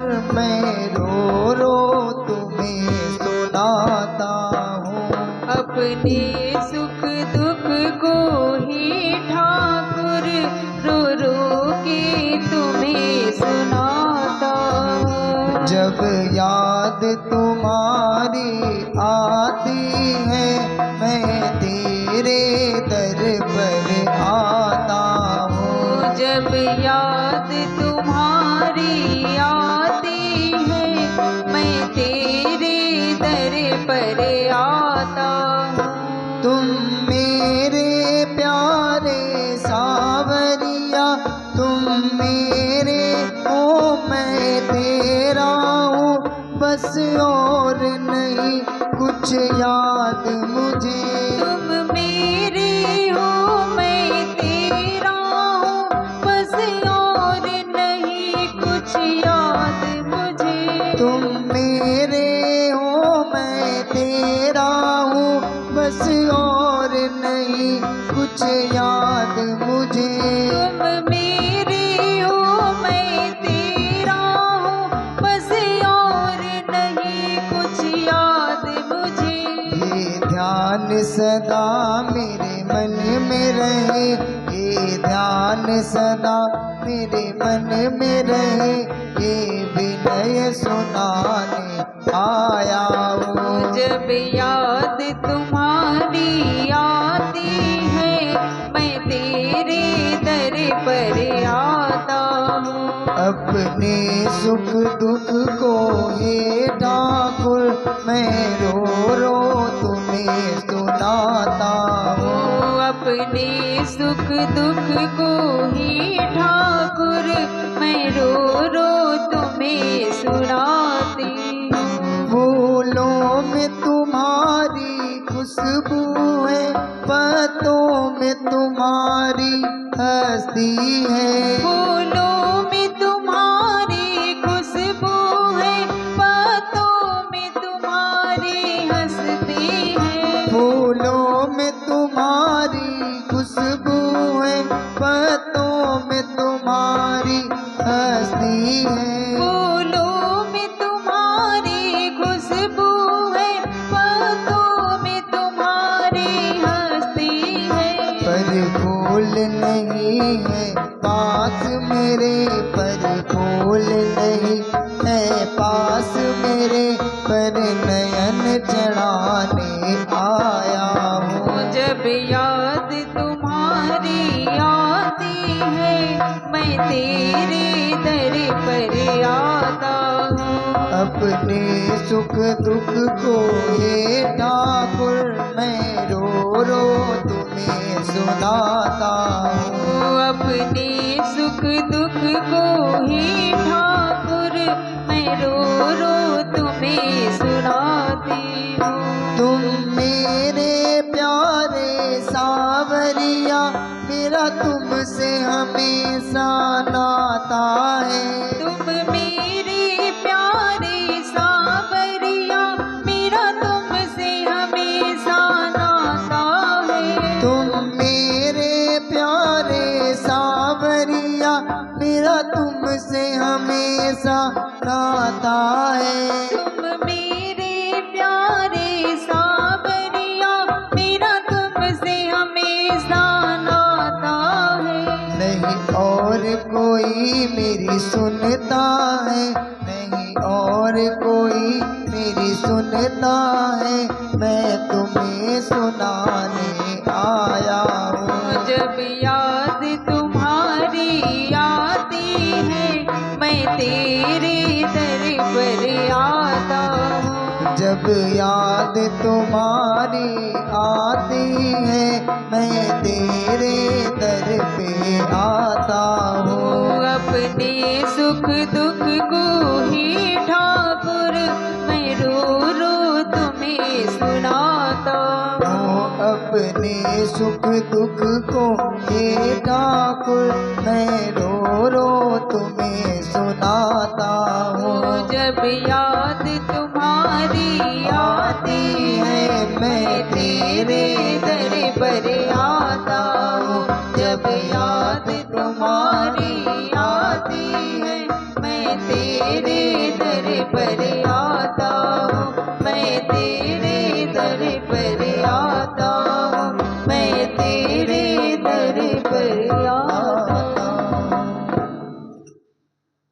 मैं रो रो तुम्हें सुनाता हूँ। अपने सुख दुख को ही ठाकुर रो रो के तुम्हें सुनाता हूँ। जब याद तुम्हारी आती है मैं तेरे दर पर आता हूँ। जब याद तुम्हारी आती है मैं तेरे दर पर आता हूँ। तुम मेरे प्यारे सावरिया, तुम मेरे हो मैं तेरा हूँ, बस और नहीं कुछ याद मुझे। तुम मेरे हो मैं तेरा हूँ, बस और नहीं कुछ याद मुझे। तुम मेरे हो मैं तेरा हूँ, बस और नहीं कुछ याद मुझे। तुम मेरे हो मैं तेरा हूँ, बस और नहीं कुछ याद मुझे। ये ध्यान सदा मेरे मन में रहे, ये ध्यान सदा मेरे मन में रहे, ये विनय सुनाने आया हूँ। जब याद तुम्हारी आती है मैं तेरे दर पर आता हूँ। अपने सुख दुख को हे ठाकुर मैं रो रो तुम्हें सुनाता हूँ। अपने सुख दुख को ही ठाकुर मैं रो रो तुम्हें सुनाती हूँ। फूलों में तुम्हारी खुशबू है, पत्तों में तुम्हारी हस्ती है। फूलों में तुम्हारी खुशबू है, पत्तों में तुम्हारी हंसती है। फूलों में तुम्हारी खुशबू है, पत्तों में तुम्हारी हस्ती है। फूलों में तुम्हारी खुशबू है, पत्तों में तुम्हारी हंसती है। पर फूल नहीं है पास मेरे, पर फूल नहीं है पास मेरे, पर नयन चढ़ाने आया हूँ। जब याद तुम्हारी आती है मैं तेरे दर पर आता हूँ। अपने सुख दुख को हे ठाकुर मैं रो रो तुम्हें सुनाता हूँ। अपने सुख दुख को ही ठाकुर मैं रो रो तुम्हें सुनाती हूँ। तुम मेरे प्यारे सावरिया, मेरा तुमसे हमेशा नाता है। तुम मेरे प्यारे सावरिया, मेरा तुमसे हमेशा नाता है। तुम मेरे प्यारे सावरिया, मेरा तुमसे हमेशा नाता है। तुम मेरे प्यारे सावरिया, मेरा तुमसे हमेशा नाता है। नहीं और कोई मेरी सुनता है, नहीं और कोई मेरी सुनता है, मैं तुम्हें सुनाने आया हूँ। जब याद तुम्हारी आती है मैं तेरे दर पर आता हूँ। जब याद तुम्हारी आती है मैं तेरे दर पे आता हूँ। अपने सुख दुख को ही ठाकुर मैं रो रो तुम्हें सुनाता हूँ। अपने सुख दुख को हे ठाकुर मैं रो रो तुम्हें सुनाता हूँ। जब याद तुम्हारी आती है मैं तेरे दर पर आता हूँ। जब याद तुम्हारी आती है मैं तेरे तेरे दर पर आता हूँ, मैं तेरे दर पर आता हूँ, मैं तेरे दर पर आता